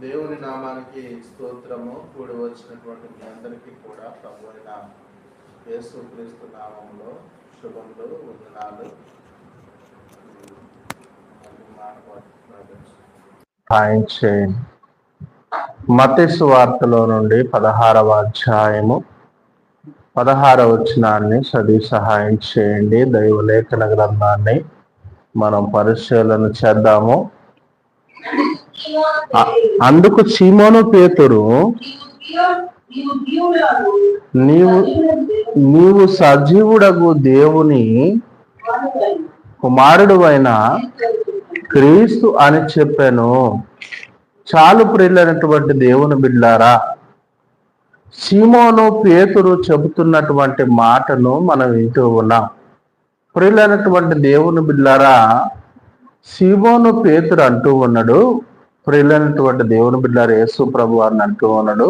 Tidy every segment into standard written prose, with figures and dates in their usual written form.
దేవుని నామానికి స్తోత్రము. కూడి వచ్చినటువంటి మీ అందరికీ కూడా ప్రభు అయిన యేసుక్రీస్తు నామములో శుభములు, వందనాలు. మత్తయి సువార్తలో నుండి 16వ అధ్యాయము 16వ వచనాన్ని చదివి సహాయం చేయండి. దైవ లేఖన గ్రంథాన్ని మనం పరిశీలన చేద్దాము. అందుకు సీమోను పేతురు, నీవు సజీవుడగు దేవుని కుమారుడువైన క్రీస్తు అని చెప్పాను. చాలు ప్రియులైనటువంటి దేవుని బిడ్డలారా, సీమోను పేతురు చెబుతున్నటువంటి మాటను మనం వింటూ ఉన్నాం. ప్రియులైనటువంటి దేవుని బిడ్డలారా, సీమోను పేతురు అంటూ ఉన్నాడు, ప్రియులైనటువంటి దేవుని బిడ్డలారా, యేసు ప్రభు అని అంటూ ఉన్నాడు,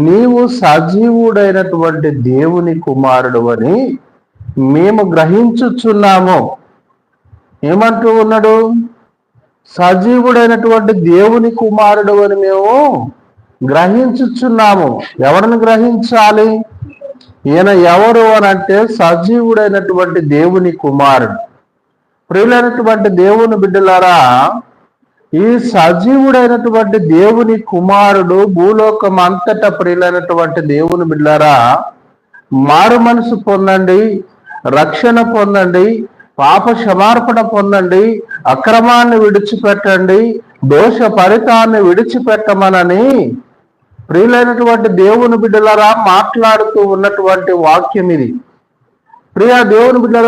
నీవు సజీవుడైనటువంటి దేవుని కుమారుడు అని మేము గ్రహించుచున్నాము. ఏమంటూ ఉన్నాడు? సజీవుడైనటువంటి దేవుని కుమారుడు అని మేము గ్రహించుచున్నాము. ఎవరిని గ్రహించాలి? ఈయన ఎవరు అని అంటే సజీవుడైనటువంటి దేవుని కుమారుడు. ప్రియులైనటువంటి దేవుని బిడ్డలారా, ఈ సజీవుడైనటువంటి దేవుని కుమారుడు భూలోకం అంతటా, ప్రియులైనటువంటి దేవుని బిడ్డలారా, మారు మనసు పొందండి, రక్షణ పొందండి, పాప క్షమార్పణ పొందండి, అక్రమాన్ని విడిచిపెట్టండి, దోష ఫలితాన్ని విడిచిపెట్టమనని ప్రియులైనటువంటి దేవుని బిడ్డలారా మాట్లాడుతూ ఉన్నటువంటి వాక్యం ఇది. ప్రియ దేవుని బిడ్డలారా,